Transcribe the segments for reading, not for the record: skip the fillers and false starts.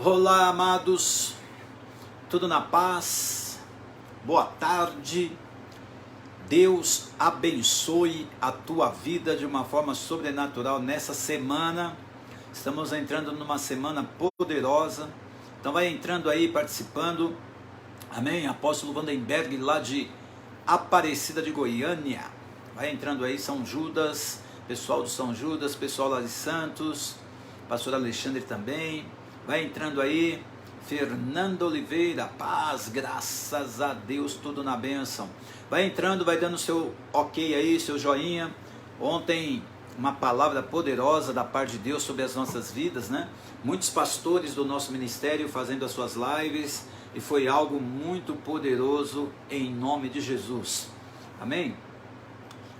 Olá, amados, tudo na paz? Boa tarde. Deus abençoe a tua vida de uma forma sobrenatural nessa semana. Estamos entrando numa semana poderosa. Então vai entrando aí, participando. Amém? Apóstolo Vandenberg, lá de Aparecida de Goiânia. Vai entrando aí, São Judas, pessoal do São Judas, pessoal lá de Santos, pastor Alexandre também. Vai entrando aí, Fernando Oliveira, paz, graças a Deus, tudo na bênção. Vai entrando, vai dando seu ok aí, seu joinha. Ontem, uma palavra poderosa da parte de Deus sobre as nossas vidas, né? Muitos pastores do nosso ministério fazendo as suas lives, e foi algo muito poderoso em nome de Jesus. Amém?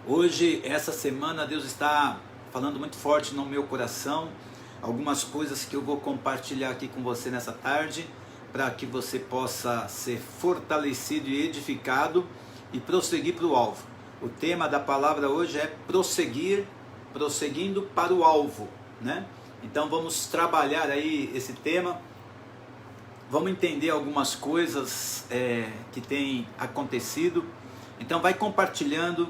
Hoje, essa semana, Deus está falando muito forte no meu coração. Algumas coisas que eu vou compartilhar aqui com você nessa tarde, para que você possa ser fortalecido e edificado e prosseguir para o alvo. O tema da palavra hoje é prosseguindo para o alvo, né? Então vamos trabalhar aí esse tema, vamos entender algumas coisas que têm acontecido. Então vai compartilhando,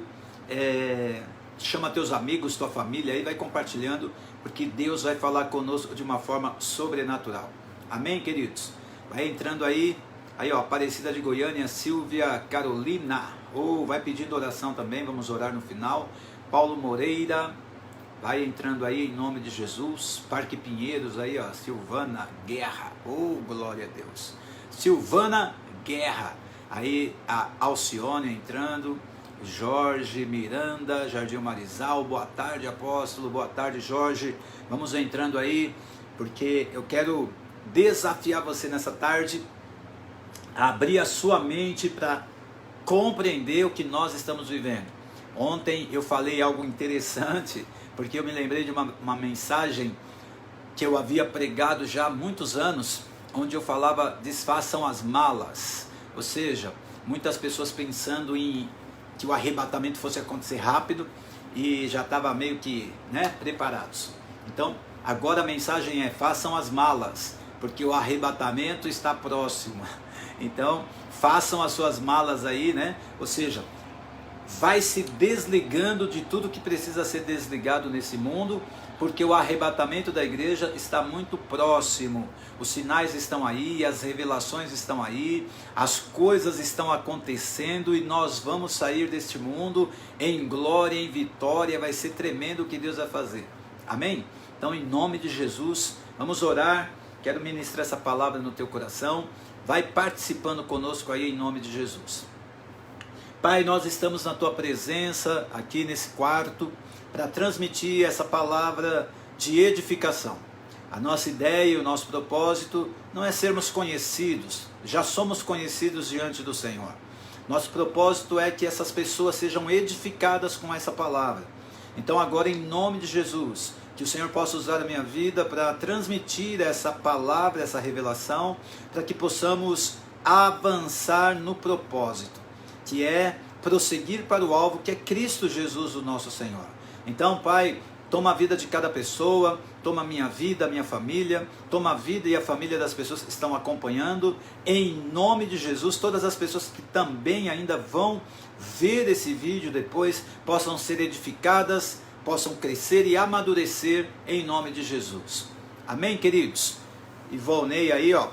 chama teus amigos, tua família aí, vai compartilhando, porque Deus vai falar conosco de uma forma sobrenatural. Amém, queridos? Vai entrando aí, ó, Aparecida de Goiânia, Silvia Carolina, vai pedindo oração também, vamos orar no final. Paulo Moreira, vai entrando aí em nome de Jesus. Parque Pinheiros aí, ó, Silvana Guerra, glória a Deus. Silvana Guerra, aí a Alcione entrando. Jorge Miranda, Jardim Marizal, boa tarde, apóstolo, boa tarde, Jorge. Vamos entrando aí, porque eu quero desafiar você nessa tarde a abrir a sua mente para compreender o que nós estamos vivendo. Ontem eu falei algo interessante, porque eu me lembrei de uma mensagem que eu havia pregado já há muitos anos, onde eu falava: desfaçam as malas. Ou seja, muitas pessoas pensando em que o arrebatamento fosse acontecer rápido e já estava meio que, preparados. Então, agora a mensagem é: façam as malas, porque o arrebatamento está próximo. Então, façam as suas malas aí, Ou seja, vai se desligando de tudo que precisa ser desligado nesse mundo, porque o arrebatamento da igreja está muito próximo. Os sinais estão aí, as revelações estão aí, as coisas estão acontecendo, e nós vamos sair deste mundo em glória, em vitória. Vai ser tremendo o que Deus vai fazer. Amém? Então, em nome de Jesus, vamos orar. Quero ministrar essa palavra no teu coração. Vai participando conosco aí em nome de Jesus. Pai, nós estamos na tua presença, aqui nesse quarto, para transmitir essa palavra de edificação. A nossa ideia e o nosso propósito não é sermos conhecidos, já somos conhecidos diante do Senhor. Nosso propósito é que essas pessoas sejam edificadas com essa palavra. Então agora, em nome de Jesus, que o Senhor possa usar a minha vida para transmitir essa palavra, essa revelação, para que possamos avançar no propósito, que é prosseguir para o alvo, que é Cristo Jesus, o nosso Senhor. Então, Pai, toma a vida de cada pessoa, toma a minha vida, a minha família, toma a vida e a família das pessoas que estão acompanhando, em nome de Jesus. Todas as pessoas que também ainda vão ver esse vídeo depois, possam ser edificadas, possam crescer e amadurecer, em nome de Jesus. Amém, queridos? E Volney aí, ó.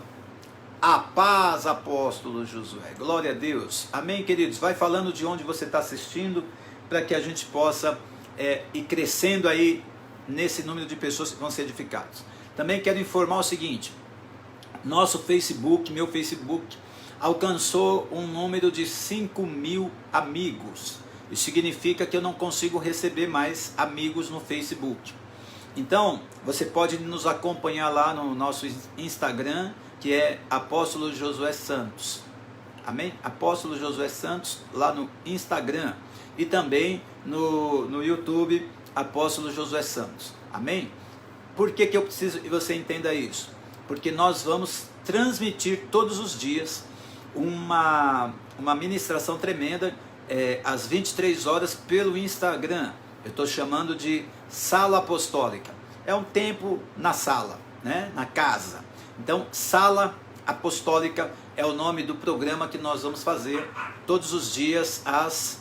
A paz, apóstolo Josué, glória a Deus. Amém, queridos? Vai falando de onde você está assistindo, para que a gente possa ir crescendo aí nesse número de pessoas que vão ser edificadas. Também quero informar o seguinte: nosso Facebook, meu Facebook, alcançou um número de 5.000 amigos. Isso significa que eu não consigo receber mais amigos no Facebook. Então, você pode nos acompanhar lá no nosso Instagram, que é Apóstolo Josué Santos. Amém? Apóstolo Josué Santos, lá no Instagram. E também no YouTube, Apóstolo Josué Santos. Amém? Por que eu preciso que você entenda isso? Porque nós vamos transmitir todos os dias uma ministração tremenda, às 23 horas pelo Instagram. Eu estou chamando de Sala Apostólica. É um tempo na sala, na casa. Então, Sala Apostólica é o nome do programa que nós vamos fazer todos os dias às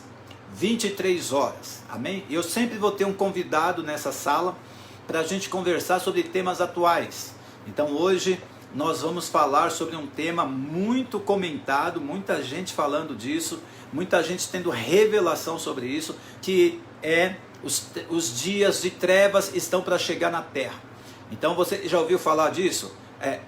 23 horas, amém? E eu sempre vou ter um convidado nessa sala para a gente conversar sobre temas atuais. Então hoje nós vamos falar sobre um tema muito comentado, muita gente falando disso, muita gente tendo revelação sobre isso, que é os dias de trevas estão para chegar na terra. Então você já ouviu falar disso?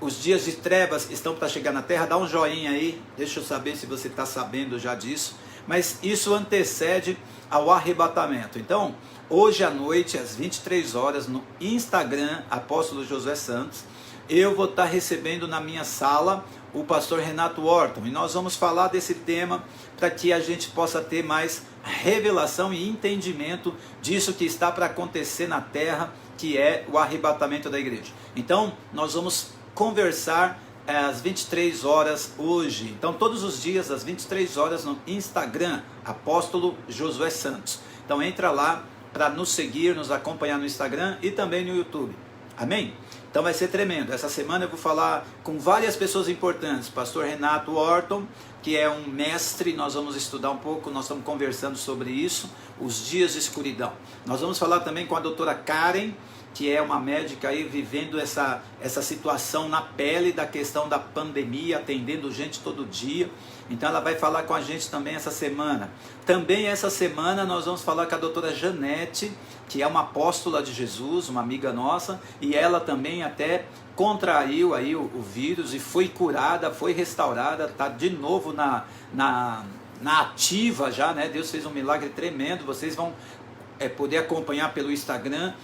Os dias de trevas estão para chegar na terra. Dá um joinha aí, deixa eu saber se você está sabendo já disso. Mas isso antecede ao arrebatamento. Então, hoje à noite, às 23 horas, no Instagram, Apóstolo Josué Santos, eu vou estar recebendo na minha sala o pastor Renato Orton. E nós vamos falar desse tema para que a gente possa ter mais revelação e entendimento disso que está para acontecer na terra, que é o arrebatamento da igreja. Então, nós vamos conversar às 23 horas hoje. Então, todos os dias, às 23 horas, no Instagram, Apóstolo Josué Santos. Então, entra lá para nos seguir, nos acompanhar no Instagram e também no YouTube. Amém? Então, vai ser tremendo. Essa semana eu vou falar com várias pessoas importantes. Pastor Renato Orton, que é um mestre, nós vamos estudar um pouco, nós estamos conversando sobre isso, os dias de escuridão. Nós vamos falar também com a doutora Karen, que é uma médica aí vivendo essa situação na pele da questão da pandemia, atendendo gente todo dia. Então ela vai falar com a gente também essa semana. Também essa semana nós vamos falar com a doutora Janete, que é uma apóstola de Jesus, uma amiga nossa, e ela também até contraiu aí o vírus e foi curada, foi restaurada, está de novo na ativa já, né? Deus fez um milagre tremendo, vocês vão poder acompanhar pelo Instagram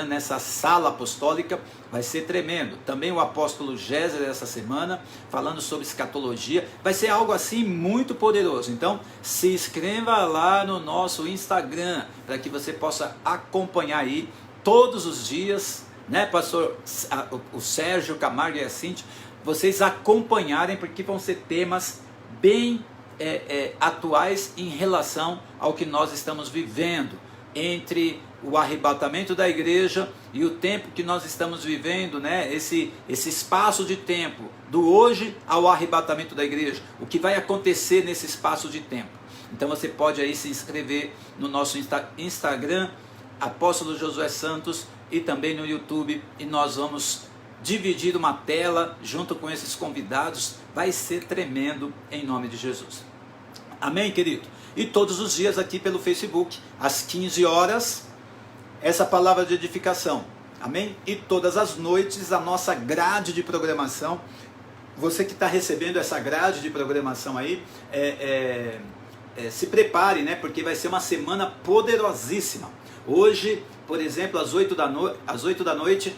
nessa sala apostólica, vai ser tremendo. Também o apóstolo Géser essa semana, falando sobre escatologia, vai ser algo assim muito poderoso. Então, se inscreva lá no nosso Instagram, para que você possa acompanhar aí todos os dias, né, pastor, o Sérgio Camargo e a Cintia, vocês acompanharem, porque vão ser temas bem atuais em relação ao que nós estamos vivendo, entre o arrebatamento da igreja e o tempo que nós estamos vivendo, né? Esse espaço de tempo, do hoje ao arrebatamento da igreja, o que vai acontecer nesse espaço de tempo. Então você pode aí se inscrever no nosso Instagram, Apóstolo Josué Santos, e também no YouTube, e nós vamos dividir uma tela junto com esses convidados. Vai ser tremendo em nome de Jesus. Amém, querido? E todos os dias aqui pelo Facebook, às 15 horas, essa palavra de edificação. Amém? E todas as noites a nossa grade de programação. Você que está recebendo essa grade de programação aí, se prepare, né? Porque vai ser uma semana poderosíssima. Hoje, por exemplo, às 8 da noite,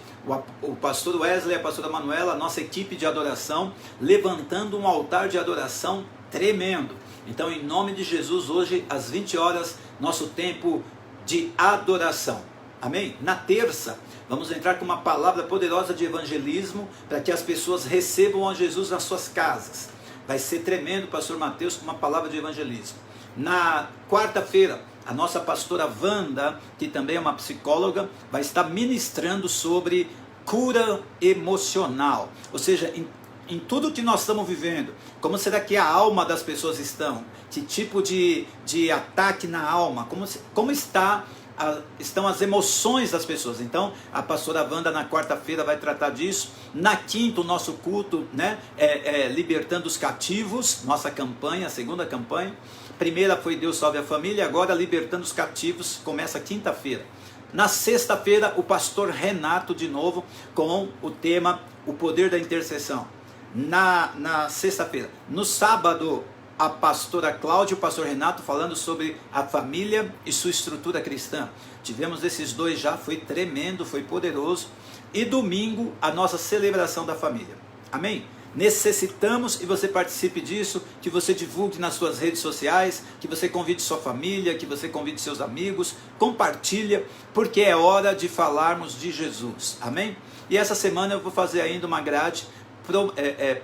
o pastor Wesley e a pastora Manuela, a nossa equipe de adoração, levantando um altar de adoração tremendo. Então, em nome de Jesus, hoje, às 20 horas, nosso tempo de adoração. Amém? Na terça, vamos entrar com uma palavra poderosa de evangelismo, para que as pessoas recebam a Jesus nas suas casas. Vai ser tremendo, pastor Mateus, com uma palavra de evangelismo. Na quarta-feira, a nossa pastora Wanda, que também é uma psicóloga, vai estar ministrando sobre cura emocional. Ou seja, em tudo que nós estamos vivendo, como será que a alma das pessoas estão? Que tipo de ataque na alma? Como estão as emoções das pessoas? Então, a pastora Wanda na quarta-feira vai tratar disso. Na quinta, o nosso culto, né, Libertando os Cativos, nossa campanha, a segunda campanha. Primeira foi Deus Salve a Família, agora Libertando os Cativos, começa quinta-feira. Na sexta-feira, o pastor Renato de novo, com o tema O Poder da Intercessão. Na sexta-feira. No sábado, a pastora Cláudia e o pastor Renato falando sobre a família e sua estrutura cristã. Tivemos esses dois já, foi tremendo, foi poderoso. E domingo, a nossa celebração da família. Amém? Necessitamos que você participe disso, que você divulgue nas suas redes sociais, que você convide sua família, que você convide seus amigos, compartilha, porque é hora de falarmos de Jesus. Amém? E essa semana eu vou fazer ainda uma grade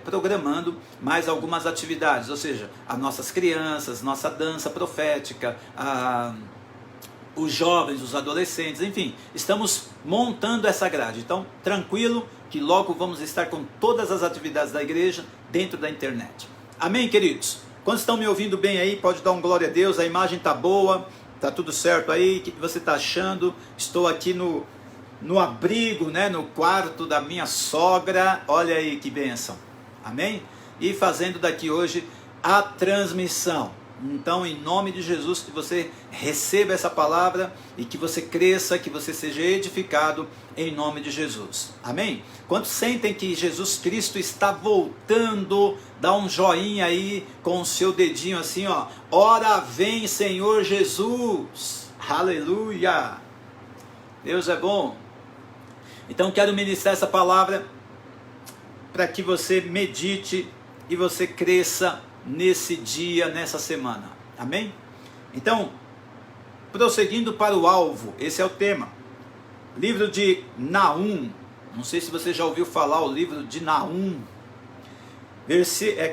programando mais algumas atividades, ou seja, as nossas crianças, nossa dança profética, os jovens, os adolescentes, enfim, estamos montando essa grade. Então, tranquilo que logo vamos estar com todas as atividades da igreja dentro da internet. Amém, queridos? Quando estão me ouvindo bem aí, pode dar um glória a Deus, a imagem está boa, está tudo certo aí, o que você está achando? Estou aqui no abrigo, né, no quarto da minha sogra, olha aí que bênção, amém? E fazendo daqui hoje a transmissão. Então, em nome de Jesus, que você receba essa palavra e que você cresça, que você seja edificado em nome de Jesus. Amém? Quantos sentem que Jesus Cristo está voltando, dá um joinha aí com o seu dedinho assim, ó. Ora vem, Senhor Jesus. Aleluia. Deus é bom. Então, quero ministrar essa palavra para que você medite e você cresça nesse dia, nessa semana, amém? Então, prosseguindo para o alvo, esse é o tema, livro de Naum, não sei se você já ouviu falar o livro de Naum,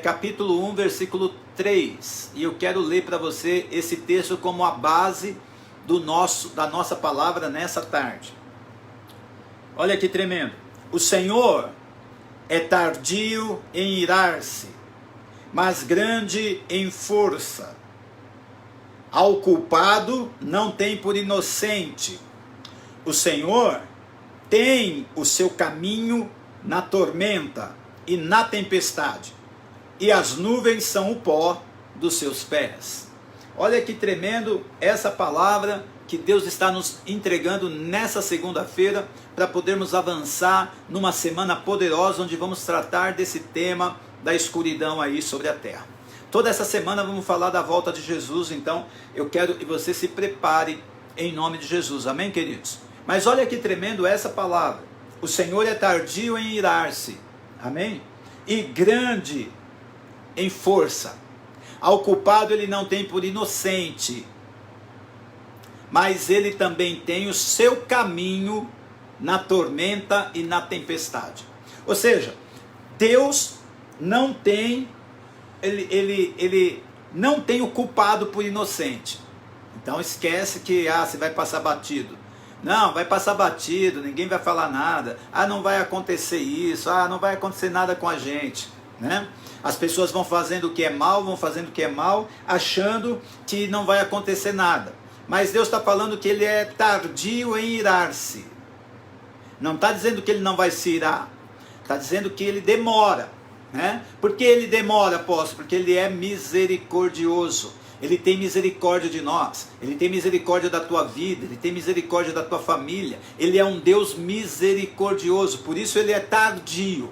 capítulo 1, versículo 3, e eu quero ler para você esse texto como a base da nossa palavra nessa tarde. Olha que tremendo, o Senhor é tardio em irar-se, mas grande em força. Ao culpado não tem por inocente. O Senhor tem o seu caminho na tormenta e na tempestade, e as nuvens são o pó dos seus pés. Olha que tremendo essa palavra que Deus está nos entregando nessa segunda-feira, para podermos avançar numa semana poderosa, onde vamos tratar desse tema da escuridão aí sobre a terra. Toda essa semana vamos falar da volta de Jesus, então eu quero que você se prepare em nome de Jesus, amém, queridos? Mas olha que tremendo essa palavra, o Senhor é tardio em irar-se, amém? E grande em força, ao culpado ele não tem por inocente, mas ele também tem o seu caminho na tormenta e na tempestade. Ou seja, Deus não tem, ele não tem o culpado por inocente. Então esquece que você vai passar batido. Não, vai passar batido, ninguém vai falar nada. Não vai acontecer isso, não vai acontecer nada com a gente, né? As pessoas vão fazendo o que é mal, achando que não vai acontecer nada. Mas Deus está falando que ele é tardio em irar-se. Não está dizendo que ele não vai se irar, está dizendo que ele demora. Né? Por que ele demora, apóstolo? Porque ele é misericordioso. Ele tem misericórdia de nós. Ele tem misericórdia da tua vida. Ele tem misericórdia da tua família. Ele é um Deus misericordioso. Por isso ele é tardio.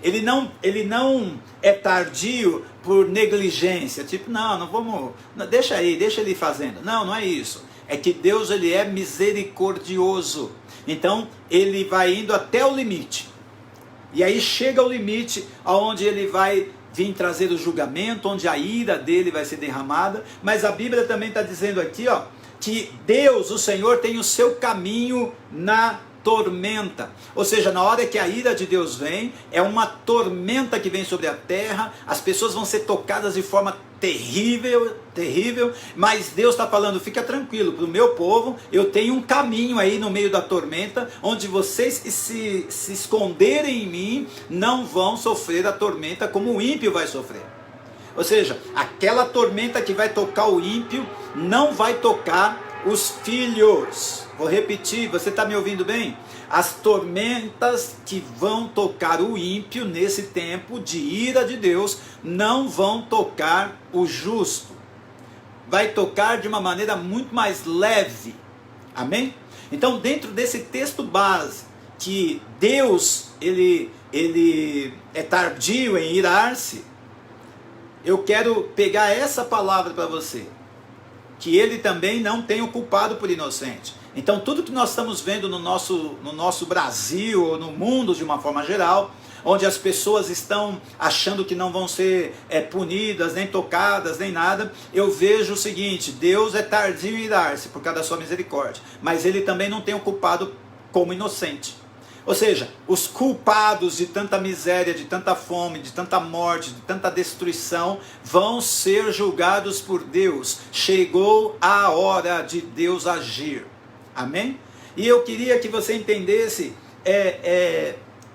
Ele não é tardio por negligência. Tipo, não vamos... Deixa ele fazendo. Não é isso. É que Deus ele é misericordioso. Então ele vai indo até o limite. E aí chega o limite onde ele vai vir trazer o julgamento, onde a ira dele vai ser derramada. Mas a Bíblia também está dizendo aqui, que Deus, o Senhor, tem o seu caminho na tormenta. Ou seja, na hora que a ira de Deus vem, é uma tormenta que vem sobre a terra, as pessoas vão ser tocadas de forma terrível, mas Deus está falando, fica tranquilo, para o meu povo, eu tenho um caminho aí no meio da tormenta, onde vocês se esconderem em mim, não vão sofrer a tormenta como o ímpio vai sofrer. Ou seja, aquela tormenta que vai tocar o ímpio, não vai tocar os filhos. Vou repetir, você está me ouvindo bem? As tormentas que vão tocar o ímpio nesse tempo de ira de Deus não vão tocar o justo. Vai tocar de uma maneira muito mais leve. Amém? Então, dentro desse texto base, que Deus ele é tardio em irar-se, eu quero pegar essa palavra para você, que ele também não tem o culpado por inocente. Então tudo que nós estamos vendo no nosso Brasil, ou no mundo de uma forma geral, onde as pessoas estão achando que não vão ser punidas, nem tocadas, nem nada, eu vejo o seguinte: Deus é tardio em irar-se por causa da sua misericórdia, mas ele também não tem o culpado como inocente. Ou seja, os culpados de tanta miséria, de tanta fome, de tanta morte, de tanta destruição, vão ser julgados por Deus. Chegou a hora de Deus agir. Amém? E eu queria que você entendesse,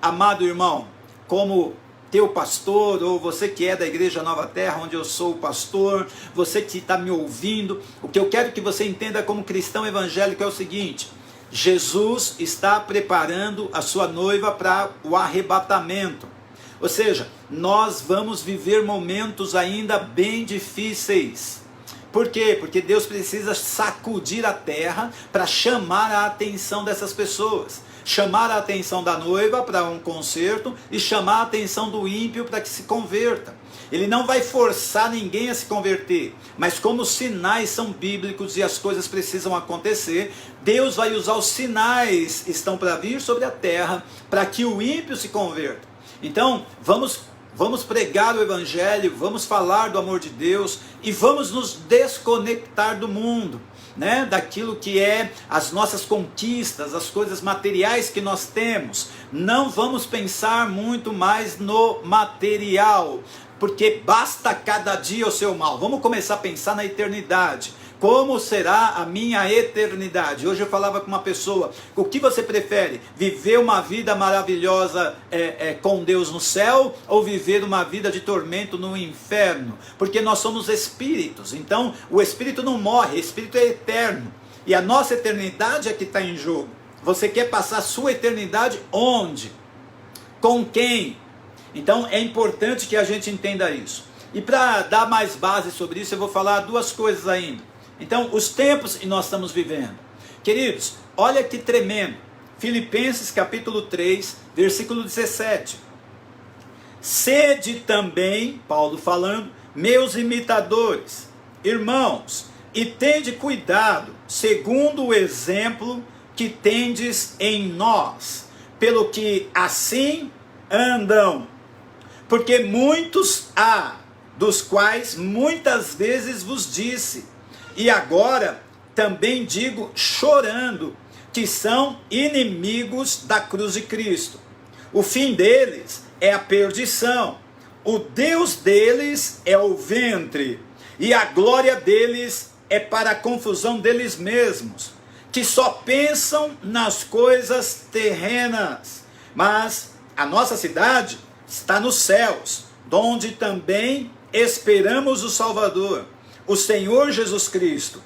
amado irmão, como teu pastor, ou você que é da Igreja Nova Terra, onde eu sou o pastor, você que está me ouvindo, o que eu quero que você entenda como cristão evangélico é o seguinte: Jesus está preparando a sua noiva para o arrebatamento. Ou seja, nós vamos viver momentos ainda bem difíceis. Por quê? Porque Deus precisa sacudir a terra para chamar a atenção dessas pessoas. Chamar a atenção da noiva para um concerto e chamar a atenção do ímpio para que se converta. Ele não vai forçar ninguém a se converter, mas como os sinais são bíblicos e as coisas precisam acontecer, Deus vai usar os sinais que estão para vir sobre a terra para que o ímpio se converta. Então, vamos pregar o evangelho, vamos falar do amor de Deus e vamos nos desconectar do mundo, né? Daquilo que é as nossas conquistas, as coisas materiais que nós temos. Não vamos pensar muito mais no material, porque basta cada dia o seu mal. Vamos começar a pensar na eternidade. Como será a minha eternidade? Hoje eu falava com uma pessoa: o que você prefere? Viver uma vida maravilhosa com Deus no céu, ou viver uma vida de tormento no inferno? Porque nós somos espíritos, então o espírito não morre, o espírito é eterno, e a nossa eternidade é que está em jogo. Você quer passar a sua eternidade onde? Com quem? Então é importante que a gente entenda isso. E para dar mais base sobre isso, eu vou falar duas coisas ainda. Então, os tempos que nós estamos vivendo. Queridos, olha que tremendo. Filipenses capítulo 3, versículo 17. Sede também, Paulo falando, meus imitadores, irmãos, e tende cuidado, segundo o exemplo que tendes em nós, pelo que assim andam. Porque muitos há, dos quais muitas vezes vos disse, e agora também digo chorando, que são inimigos da cruz de Cristo. O fim deles é a perdição, o Deus deles é o ventre, e a glória deles é para a confusão deles mesmos, que só pensam nas coisas terrenas. Mas a nossa cidade está nos céus, donde também esperamos o Salvador, o Senhor Jesus Cristo,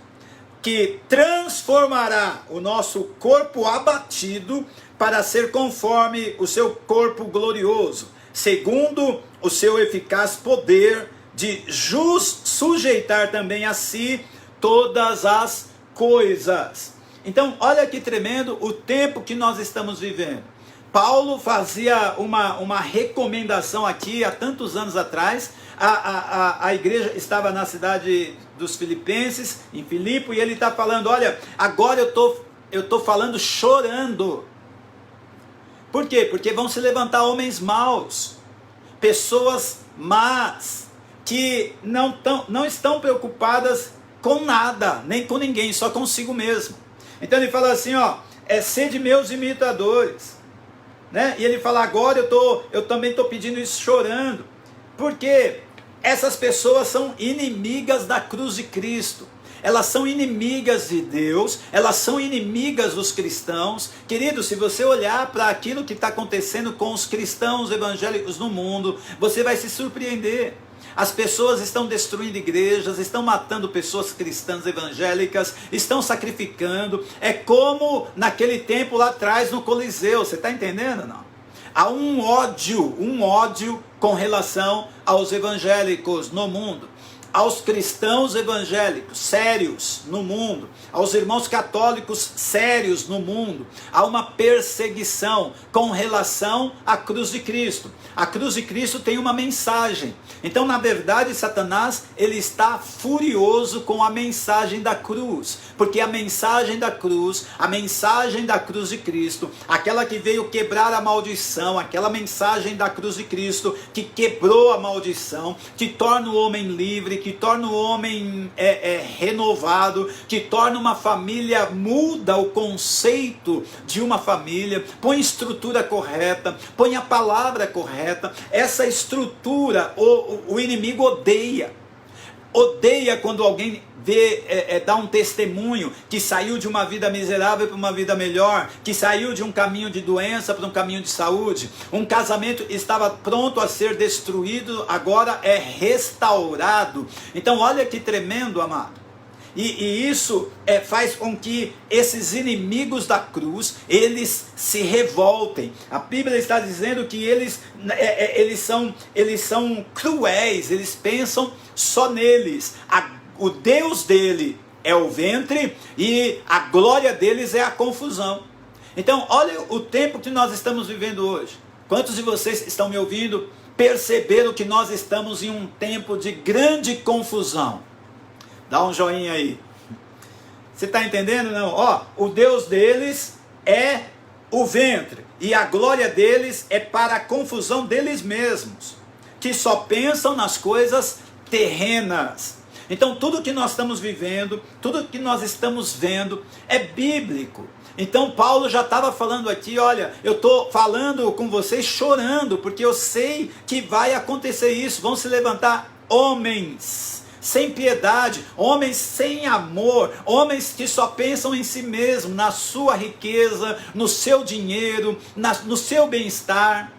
que transformará o nosso corpo abatido para ser conforme o seu corpo glorioso, segundo o seu eficaz poder de sujeitar também a si todas as coisas. Então, olha que tremendo o tempo que nós estamos vivendo. Paulo fazia uma recomendação aqui há tantos anos atrás. A igreja estava na cidade dos Filipenses, em Filipe, e ele está falando: olha, agora eu tô falando chorando. Por quê? Porque vão se levantar homens maus, pessoas más, que não estão preocupadas com nada, nem com ninguém, só consigo mesmo. Então ele fala assim, ó, sede meus imitadores, né? E ele fala: agora eu também estou pedindo isso chorando, porque essas pessoas são inimigas da cruz de Cristo, elas são inimigas de Deus, elas são inimigas dos cristãos. Querido, se você olhar para aquilo que está acontecendo com os cristãos evangélicos no mundo, você vai se surpreender. As pessoas estão destruindo igrejas, estão matando pessoas cristãs evangélicas, estão sacrificando. É como naquele tempo lá atrás no Coliseu, você está entendendo? Não? Há um ódio com relação aos evangélicos no mundo, aos cristãos evangélicos sérios no mundo, aos irmãos católicos sérios no mundo. Há uma perseguição com relação à cruz de Cristo. A cruz de Cristo tem uma mensagem. Então, na verdade, Satanás, ele está furioso com a mensagem da cruz, porque a mensagem da cruz de Cristo, aquela que veio quebrar a maldição, aquela mensagem da cruz de Cristo que quebrou a maldição, que torna o homem livre, que torna o homem renovado, que torna uma família, muda o conceito de uma família, põe estrutura correta, põe a palavra correta. Essa estrutura o inimigo odeia quando alguém dá um testemunho que saiu de uma vida miserável para uma vida melhor, que saiu de um caminho de doença para um caminho de saúde. Um casamento estava pronto a ser destruído, agora é restaurado. Então olha que tremendo, amado. E isso faz com que esses inimigos da cruz, eles se revoltem. A Bíblia está dizendo que eles são cruéis, eles pensam só neles. O Deus dele é o ventre e a glória deles é a confusão. Então olha o tempo que nós estamos vivendo hoje. Quantos de vocês estão me ouvindo, perceberam que nós estamos em um tempo de grande confusão? Dá um joinha aí. Você está entendendo? Não? O Deus deles é o ventre. E a glória deles é para a confusão deles mesmos. Que só pensam nas coisas terrenas. Então tudo que nós estamos vivendo, tudo que nós estamos vendo é bíblico. Então Paulo já estava falando aqui, olha, eu estou falando com vocês chorando, porque eu sei que vai acontecer isso. Vão se levantar homens sem piedade, homens sem amor, homens que só pensam em si mesmo, na sua riqueza, no seu dinheiro, no seu bem-estar.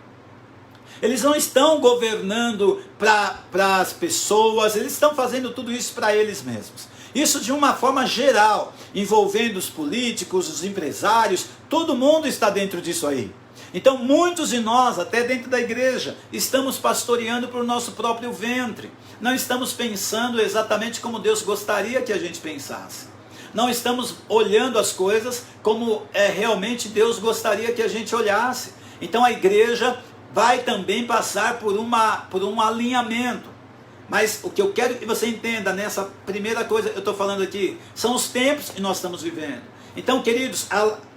Eles não estão governando para as pessoas, eles estão fazendo tudo isso para eles mesmos. Isso de uma forma geral, envolvendo os políticos, os empresários, todo mundo está dentro disso aí. Então muitos de nós, até dentro da igreja, estamos pastoreando para o nosso próprio ventre. Não estamos pensando exatamente como Deus gostaria que a gente pensasse. Não estamos olhando as coisas como realmente Deus gostaria que a gente olhasse. Então a igreja vai também passar por um alinhamento. Mas o que eu quero que você entenda nessa primeira coisa que eu estou falando aqui, são os tempos que nós estamos vivendo. Então, queridos,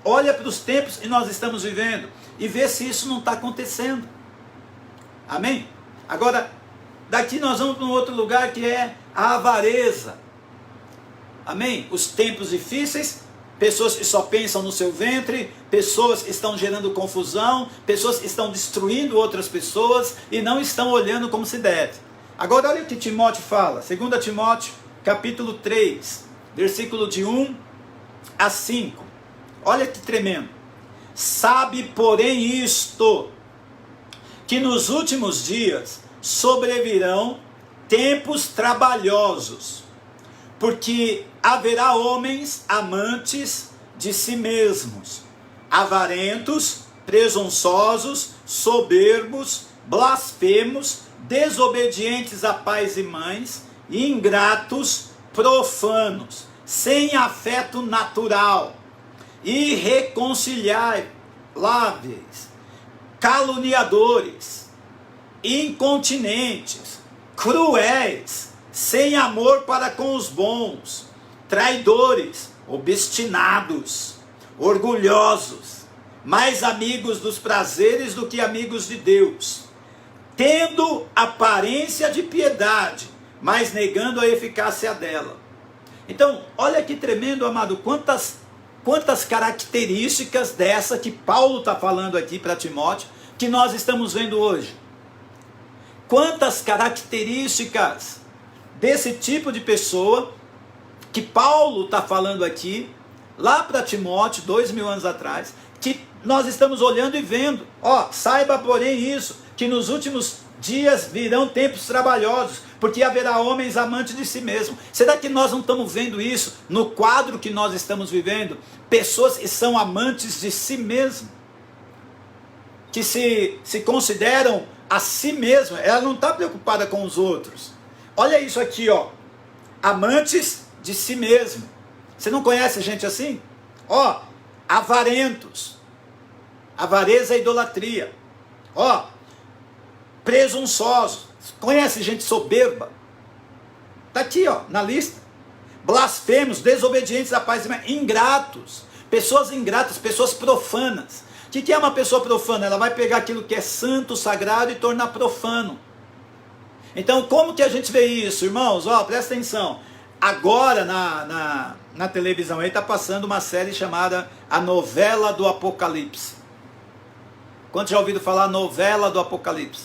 olha para os tempos que nós estamos vivendo e vê se isso não está acontecendo. Amém? Agora, daqui nós vamos para um outro lugar que é a avareza. Amém? Os tempos difíceis, pessoas que só pensam no seu ventre, pessoas que estão gerando confusão, pessoas que estão destruindo outras pessoas e não estão olhando como se deve. Agora olha o que Timóteo fala, 2 Timóteo capítulo 3, versículo de 1 a 5. Olha que tremendo. Sabe, porém, isto, que nos últimos dias sobrevirão tempos trabalhosos, porque haverá homens amantes de si mesmos, avarentos, presunçosos, soberbos, blasfemos, desobedientes a pais e mães, ingratos, profanos, sem afeto natural, irreconciliáveis, caluniadores, incontinentes, cruéis, sem amor para com os bons, traidores, obstinados, orgulhosos, mais amigos dos prazeres do que amigos de Deus, tendo aparência de piedade, mas negando a eficácia dela. Então, olha que tremendo, amado, quantas características dessa que Paulo está falando aqui para Timóteo, que nós estamos vendo hoje. Quantas características desse tipo de pessoa que Paulo está falando aqui, lá para Timóteo, 2000 anos atrás, que nós estamos olhando e vendo. Saiba, porém, isso, que nos últimos dias virão tempos trabalhosos, porque haverá homens amantes de si mesmo. Será que nós não estamos vendo isso no quadro que nós estamos vivendo? Pessoas que são amantes de si mesmo, que se consideram a si mesma, ela não está preocupada com os outros. Olha isso aqui, amantes de si mesmo. Você não conhece gente assim? Avarentos. Avareza é idolatria. Presunçosos. Conhece gente soberba? Está aqui, na lista. Blasfemos, desobedientes a pais e mães, ingratos. Pessoas ingratas, pessoas profanas. O que é uma pessoa profana? Ela vai pegar aquilo que é santo, sagrado e tornar profano. Então, como que a gente vê isso, irmãos? Ó, presta atenção. Agora, na televisão aí, está passando uma série chamada A Novela do Apocalipse. Quantos já ouviram falar Novela do Apocalipse?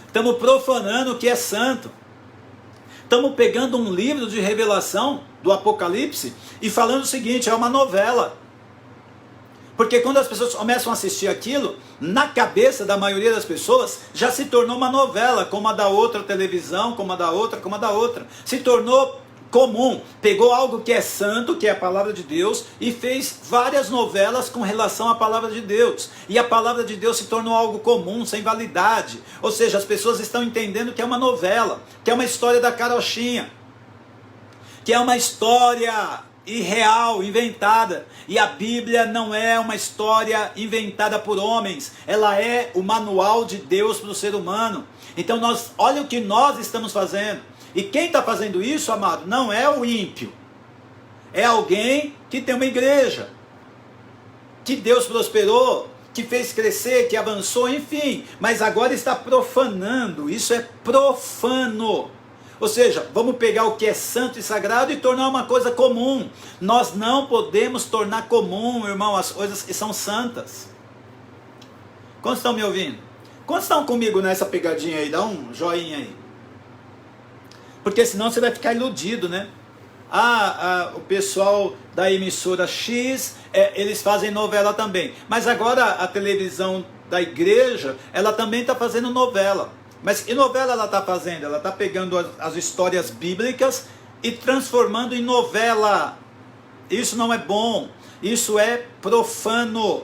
Estamos profanando o que é santo. Estamos pegando um livro de revelação do Apocalipse e falando o seguinte, é uma novela. Porque quando as pessoas começam a assistir aquilo, na cabeça da maioria das pessoas, já se tornou uma novela, como a da outra televisão, como a da outra, como a da outra. Se tornou comum, pegou algo que é santo, que é a palavra de Deus, e fez várias novelas com relação à palavra de Deus. E a palavra de Deus se tornou algo comum, sem validade. Ou seja, as pessoas estão entendendo que é uma novela, que é uma história da carochinha, que é uma história irreal, inventada. E a Bíblia não é uma história inventada por homens, ela é o manual de Deus para o ser humano. Então olha o que nós estamos fazendo. E quem está fazendo isso, amado, não é o ímpio, é alguém que tem uma igreja, que Deus prosperou, que fez crescer, que avançou, enfim, mas agora está profanando. Isso é profano. Ou seja, vamos pegar o que é santo e sagrado e tornar uma coisa comum. Nós não podemos tornar comum, irmão, as coisas que são santas. Quantos estão me ouvindo? Quantos estão comigo nessa pegadinha aí? Dá um joinha aí. Porque senão você vai ficar iludido, né? O pessoal da emissora X, eles fazem novela também. Mas agora a televisão da igreja, ela também está fazendo novela. Mas que novela ela está fazendo? Ela está pegando as histórias bíblicas e transformando em novela. Isso não é bom. Isso é profano.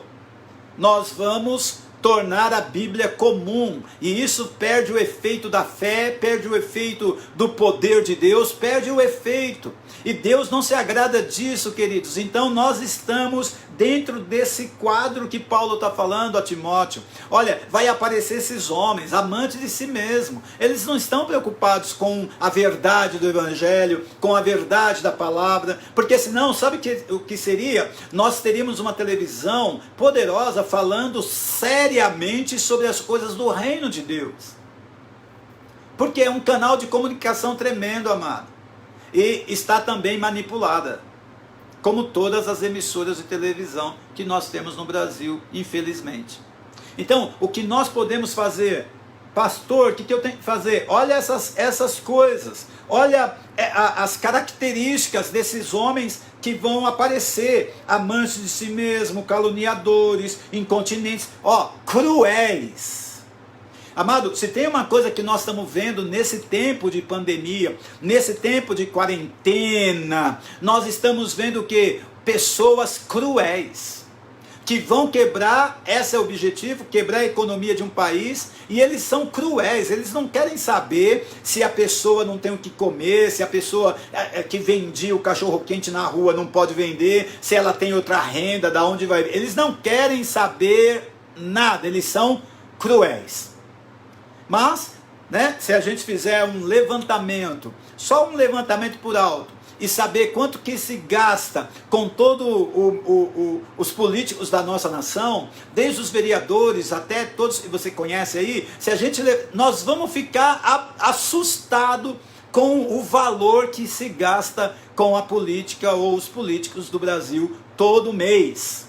Nós vamos tornar a Bíblia comum, e isso perde o efeito da fé, perde o efeito do poder de Deus, perde o efeito, e Deus não se agrada disso, queridos. Então nós estamos dentro desse quadro que Paulo está falando a Timóteo. Olha, vai aparecer esses homens, amantes de si mesmo, eles não estão preocupados com a verdade do Evangelho, com a verdade da palavra, porque senão, sabe o que seria? Nós teríamos uma televisão poderosa falando seriamente sobre as coisas do reino de Deus, porque é um canal de comunicação tremendo, amado, e está também manipulada, como todas as emissoras de televisão que nós temos no Brasil, infelizmente. Então, o que nós podemos fazer? Pastor, o que eu tenho que fazer? Olha essas coisas, olha as características desses homens que vão aparecer: amantes de si mesmo, caluniadores, incontinentes, cruéis. Amado, se tem uma coisa que nós estamos vendo nesse tempo de pandemia, nesse tempo de quarentena, nós estamos vendo que pessoas cruéis, que vão quebrar, esse é o objetivo, quebrar a economia de um país, e eles são cruéis, eles não querem saber se a pessoa não tem o que comer, se a pessoa que vendia o cachorro quente na rua não pode vender, se ela tem outra renda, da onde vai, eles não querem saber nada, eles são cruéis. Mas, se a gente fizer um levantamento, só um levantamento por alto, e saber quanto que se gasta com todos os políticos da nossa nação, desde os vereadores até todos que você conhece aí, nós vamos ficar assustados com o valor que se gasta com a política ou os políticos do Brasil todo mês.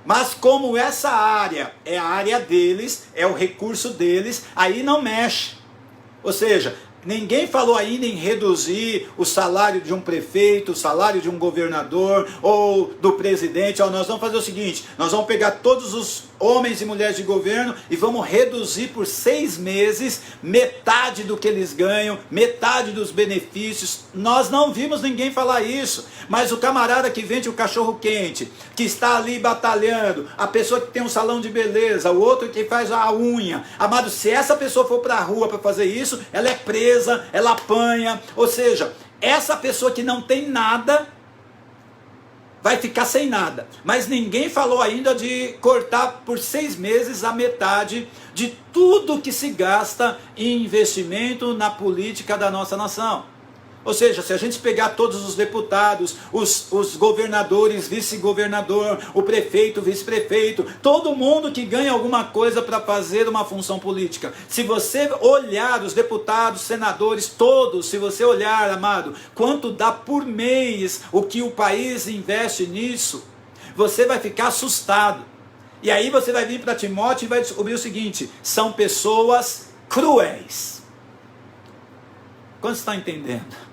Mas como essa área é a área deles, é o recurso deles, aí não mexe. Ou seja, ninguém falou ainda em reduzir o salário de um prefeito, o salário de um governador ou do presidente. Nós vamos fazer o seguinte: nós vamos pegar todos os homens e mulheres de governo e vamos reduzir por 6 meses metade do que eles ganham, metade dos benefícios. Nós não vimos ninguém falar isso, mas o camarada que vende o cachorro quente, que está ali batalhando, a pessoa que tem um salão de beleza, o outro que faz a unha, amado, se essa pessoa for para a rua para fazer isso, ela é presa, ela apanha. Ou seja, essa pessoa que não tem nada vai ficar sem nada. Mas ninguém falou ainda de cortar por 6 meses a metade de tudo que se gasta em investimento na política da nossa nação. Ou seja, se a gente pegar todos os deputados, os governadores, vice-governador, o prefeito, vice-prefeito, todo mundo que ganha alguma coisa para fazer uma função política. Se você olhar os deputados, senadores, todos, se você olhar, amado, quanto dá por mês o que o país investe nisso, você vai ficar assustado. E aí você vai vir para Timóteo e vai descobrir o seguinte: são pessoas cruéis. Quantos estão entendendo?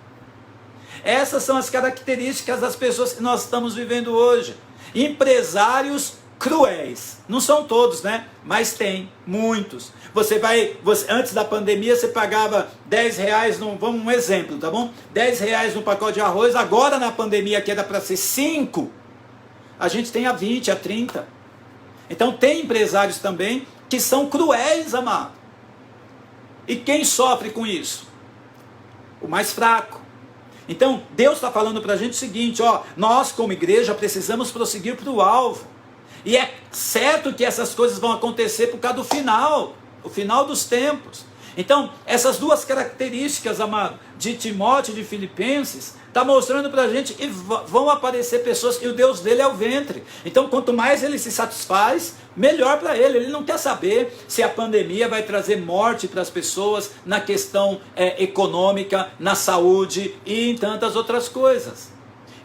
Essas são as características das pessoas que nós estamos vivendo hoje. Empresários cruéis. Não são todos, né? Mas tem muitos. Antes da pandemia você pagava 10 reais, vamos um exemplo, tá bom? 10 reais no pacote de arroz. Agora na pandemia, que era para ser 5, a gente tem a 20, a 30. Então tem empresários também que são cruéis, amado. E quem sofre com isso? O mais fraco. Então, Deus está falando para a gente o seguinte, nós como igreja precisamos prosseguir para o alvo. E é certo que essas coisas vão acontecer por causa do final, o final dos tempos. Então, essas duas características, amado, de Timóteo e de Filipenses, está mostrando para a gente que vão aparecer pessoas que o Deus dele é o ventre. Então, quanto mais ele se satisfaz, melhor para ele. Ele não quer saber se a pandemia vai trazer morte para as pessoas na questão econômica, na saúde e em tantas outras coisas.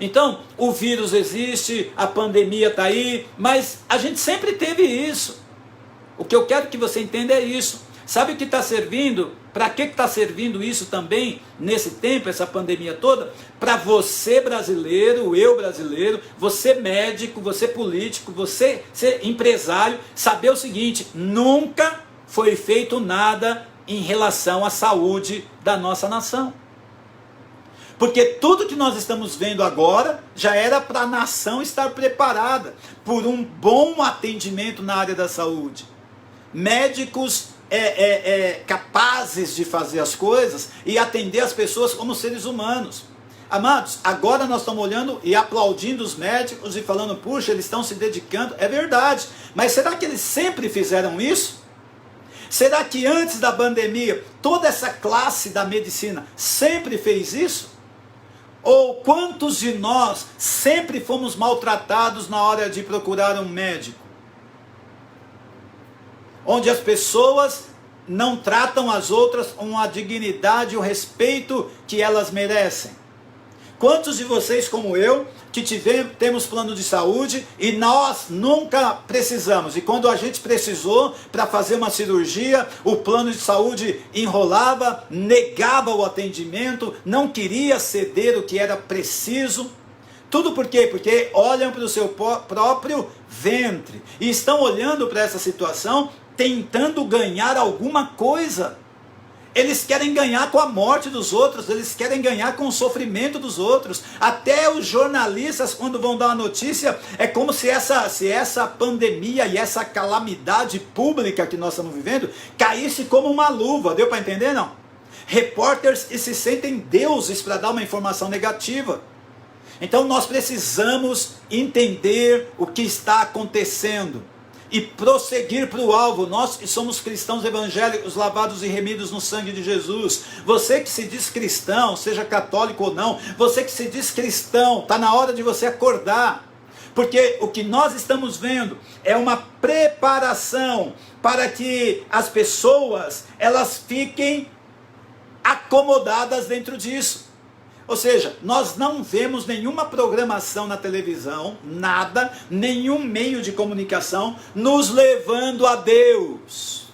Então, o vírus existe, a pandemia está aí, mas a gente sempre teve isso. O que eu quero que você entenda é isso. Sabe o que está servindo? Para que está servindo isso também nesse tempo, essa pandemia toda? Para você brasileiro, eu brasileiro, você médico, você político, você empresário, saber o seguinte: nunca foi feito nada em relação à saúde da nossa nação. Porque tudo que nós estamos vendo agora já era para a nação estar preparada por um bom atendimento na área da saúde. Médicos capazes de fazer as coisas e atender as pessoas como seres humanos. Amados, agora nós estamos olhando e aplaudindo os médicos e falando, puxa, eles estão se dedicando. É verdade, mas será que eles sempre fizeram isso? Será que antes da pandemia toda essa classe da medicina sempre fez isso? Ou quantos de nós sempre fomos maltratados na hora de procurar um médico? Onde as pessoas não tratam as outras com a dignidade e o respeito que elas merecem. Quantos de vocês, como eu, que temos plano de saúde e nós nunca precisamos? E quando a gente precisou para fazer uma cirurgia, o plano de saúde enrolava, negava o atendimento, não queria ceder o que era preciso. Tudo por quê? Porque olham para o seu próprio ventre e estão olhando para essa situação tentando ganhar alguma coisa. Eles querem ganhar com a morte dos outros, eles querem ganhar com o sofrimento dos outros. Até os jornalistas, quando vão dar uma notícia, é como se essa pandemia e essa calamidade pública que nós estamos vivendo caísse como uma luva. Deu para entender, não? Repórteres e se sentem deuses para dar uma informação negativa. Então nós precisamos entender o que está acontecendo e prosseguir para o alvo. Nós que somos cristãos evangélicos, lavados e remidos no sangue de Jesus. Você que se diz cristão, seja católico ou não, você que se diz cristão, está na hora de você acordar. Porque o que nós estamos vendo é uma preparação para que as pessoas elas fiquem acomodadas dentro disso. Ou seja, nós não vemos nenhuma programação na televisão, nada, nenhum meio de comunicação nos levando a Deus.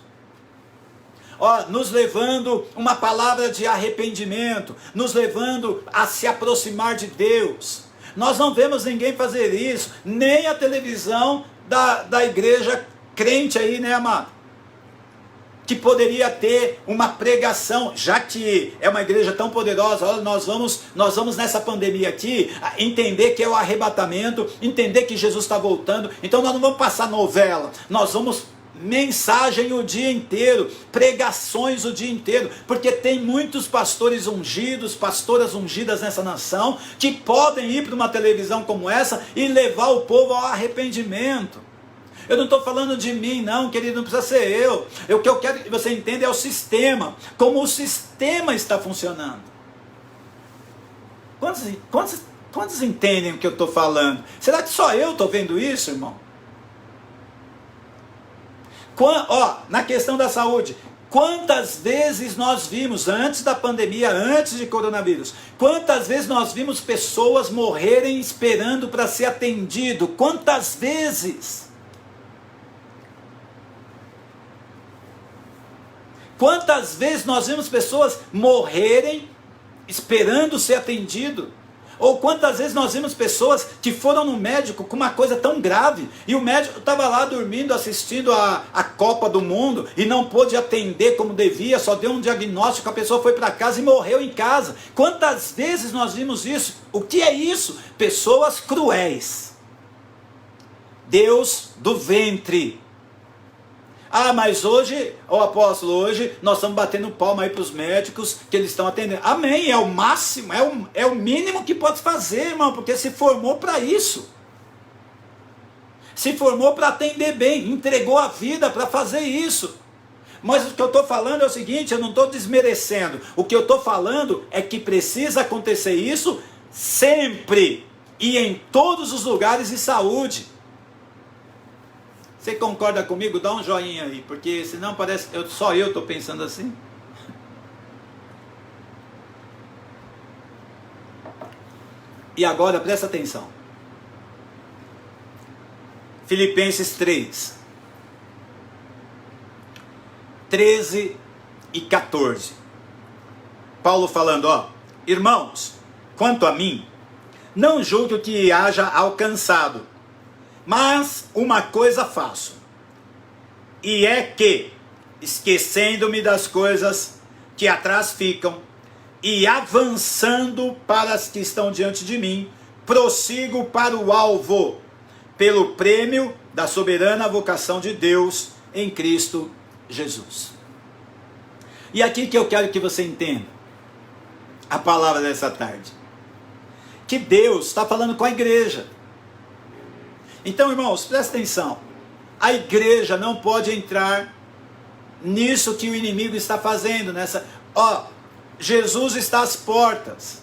Nos levando uma palavra de arrependimento, nos levando a se aproximar de Deus. Nós não vemos ninguém fazer isso, nem a televisão da igreja crente aí, né, amado? Que poderia ter uma pregação, já que é uma igreja tão poderosa. Olha, nós vamos nessa pandemia aqui entender que é o arrebatamento, entender que Jesus está voltando. Então nós não vamos passar novela, nós vamos mensagem o dia inteiro, pregações o dia inteiro, porque tem muitos pastores ungidos, pastoras ungidas nessa nação, que podem ir para uma televisão como essa e levar o povo ao arrependimento. Eu não estou falando de mim não, querido, não precisa ser eu. O que eu quero que você entenda é o sistema, como o sistema está funcionando. Quantos entendem o que eu estou falando? Será que só eu estou vendo isso, irmão? Na questão da saúde, quantas vezes nós vimos, antes da pandemia, antes de coronavírus, quantas vezes nós vimos pessoas morrerem esperando para ser atendido? Quantas vezes? Quantas vezes nós vimos pessoas morrerem esperando ser atendido? Ou quantas vezes nós vimos pessoas que foram no médico com uma coisa tão grave, e o médico estava lá dormindo, assistindo a Copa do Mundo, e não pôde atender como devia, só deu um diagnóstico, a pessoa foi para casa e morreu em casa. Quantas vezes nós vimos isso? O que é isso? Pessoas cruéis. Deus do ventre. Mas hoje, apóstolo, hoje nós estamos batendo palma aí para os médicos que eles estão atendendo. Amém, é o máximo, é o mínimo que pode fazer, irmão, porque se formou para isso. Se formou para atender bem, entregou a vida para fazer isso. Mas o que eu estou falando é o seguinte, eu não estou desmerecendo. O que eu estou falando é que precisa acontecer isso sempre e em todos os lugares de saúde. Você concorda comigo? Dá um joinha aí, porque senão parece que só eu estou pensando assim. E agora presta atenção. Filipenses 3, 13 e 14. Paulo falando, irmãos, quanto a mim, não julgo que haja alcançado, mas uma coisa faço, e é que, esquecendo-me das coisas que atrás ficam, e avançando para as que estão diante de mim, prossigo para o alvo, pelo prêmio da soberana vocação de Deus em Cristo Jesus. E aqui que eu quero que você entenda a palavra dessa tarde, que Deus está falando com a igreja. Então, irmãos, presta atenção. A igreja não pode entrar nisso que o inimigo está fazendo. Jesus está às portas.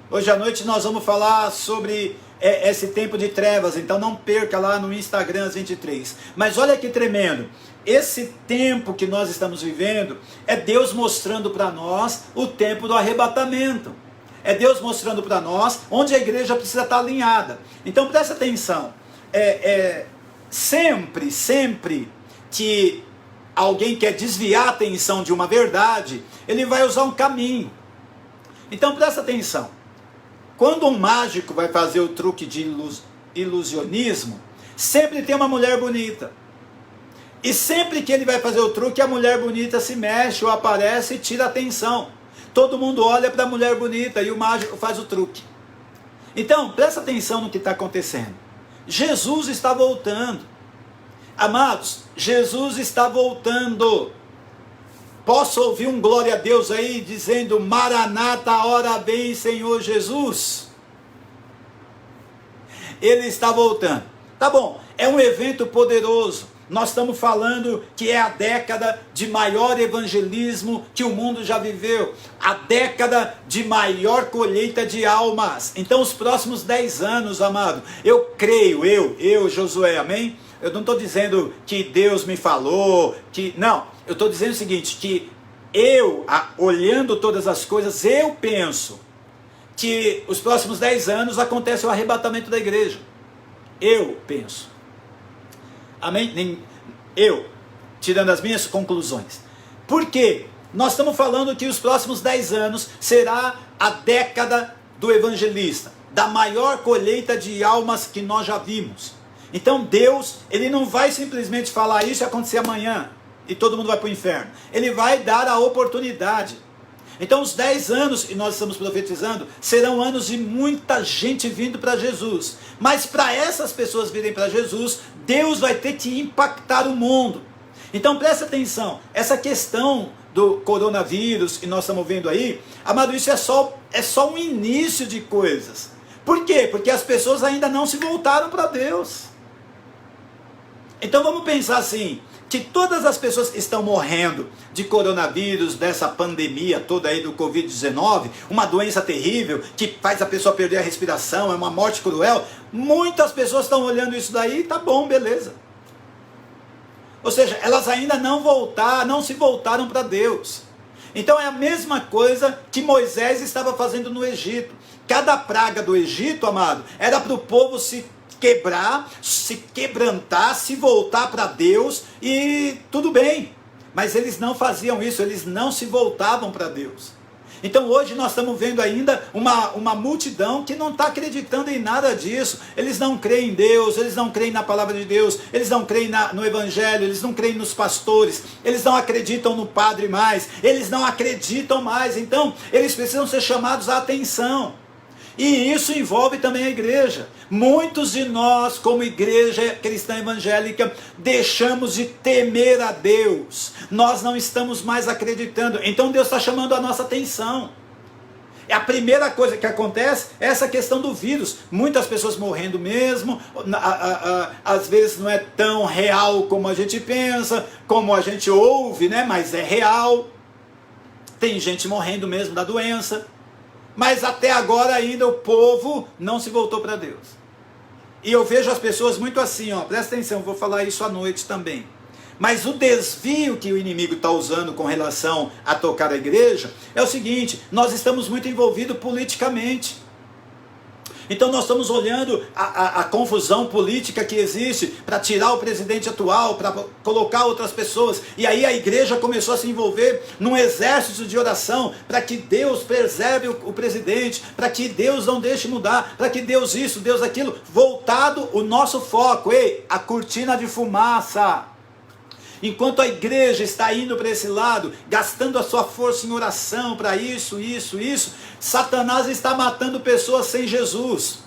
Hoje à noite nós vamos falar sobre esse tempo de trevas. Então não perca lá no Instagram às 23. Mas olha que tremendo. Esse tempo que nós estamos vivendo é Deus mostrando para nós o tempo do arrebatamento. É Deus mostrando para nós onde a igreja precisa estar alinhada. Então presta atenção. Sempre que alguém quer desviar a atenção de uma verdade, ele vai usar um caminho. Então presta atenção. Quando um mágico vai fazer o truque de ilusionismo, sempre tem uma mulher bonita. E sempre que ele vai fazer o truque, a mulher bonita se mexe ou aparece e tira a atenção. Todo mundo olha para a mulher bonita e o mágico faz o truque. Então, presta atenção no que está acontecendo. Jesus está voltando. Amados, Jesus está voltando. Posso ouvir um glória a Deus aí dizendo, Maranata, ora vem, Senhor Jesus? Ele está voltando. Tá bom, é um evento poderoso. Nós estamos falando que é a década de maior evangelismo que o mundo já viveu. A década de maior colheita de almas. Então os próximos 10 anos, amado, eu creio, eu Josué, amém? Eu não estou dizendo que Deus me falou, não, eu estou dizendo o seguinte, que olhando todas as coisas, eu penso que os próximos 10 anos acontece o arrebatamento da igreja. Eu penso. Amém? Eu, tirando as minhas conclusões. Por quê? Nós estamos falando que os próximos 10 anos será a década do evangelista, da maior colheita de almas que nós já vimos. Então Deus, Ele não vai simplesmente falar isso e acontecer amanhã, e todo mundo vai para o inferno. Ele vai dar a oportunidade. Então os 10 anos que nós estamos profetizando serão anos de muita gente vindo para Jesus. Mas para essas pessoas virem para Jesus, Deus vai ter que impactar o mundo. Então presta atenção, essa questão do coronavírus que nós estamos vendo aí, amado, isso é só um início de coisas. Por quê? Porque as pessoas ainda não se voltaram para Deus. Então vamos pensar assim, que todas as pessoas que estão morrendo de coronavírus, dessa pandemia toda aí do Covid-19, uma doença terrível que faz a pessoa perder a respiração, é uma morte cruel, muitas pessoas estão olhando isso daí, tá bom, beleza. Ou seja, elas ainda não se voltaram para Deus. Então é a mesma coisa que Moisés estava fazendo no Egito. Cada praga do Egito, amado, era para o povo se quebrar, se quebrantar, se voltar para Deus e tudo bem. Mas eles não faziam isso, eles não se voltavam para Deus. Então hoje nós estamos vendo ainda uma multidão que não está acreditando em nada disso. Eles não creem em Deus, eles não creem na palavra de Deus, eles não creem no Evangelho, eles não creem nos pastores, eles não acreditam no padre mais, eles não acreditam mais. Então eles precisam ser chamados à atenção. E isso envolve também a igreja. Muitos de nós, como igreja cristã evangélica, deixamos de temer a Deus. Nós não estamos mais acreditando. Então Deus está chamando a nossa atenção. É a primeira coisa que acontece, é essa questão do vírus. Muitas pessoas morrendo mesmo, às vezes não é tão real como a gente pensa, como a gente ouve, né? Mas é real. Tem gente morrendo mesmo da doença. Mas até agora ainda o povo não se voltou para Deus. E eu vejo as pessoas muito assim, ó, presta atenção, vou falar isso à noite também. Mas o desvio que o inimigo está usando com relação a tocar a igreja é o seguinte: nós estamos muito envolvidos politicamente. Então nós estamos olhando a confusão política que existe para tirar o presidente atual, para colocar outras pessoas. E aí a igreja começou a se envolver num exército de oração para que Deus preserve o presidente, para que Deus não deixe mudar, para que Deus isso, Deus aquilo. Voltado o nosso foco, a cortina de fumaça. Enquanto a igreja está indo para esse lado, gastando a sua força em oração para isso, Satanás está matando pessoas sem Jesus.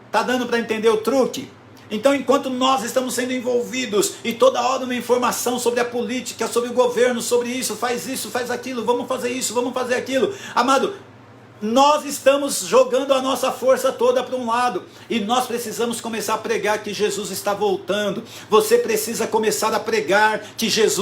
Está dando para entender o truque? Então, enquanto nós estamos sendo envolvidos e toda hora uma informação sobre a política, sobre o governo, sobre isso, faz aquilo, vamos fazer isso, vamos fazer aquilo, amado, nós estamos jogando a nossa força toda para um lado, e nós precisamos começar a pregar que Jesus está voltando. Você precisa começar a pregar que Jesus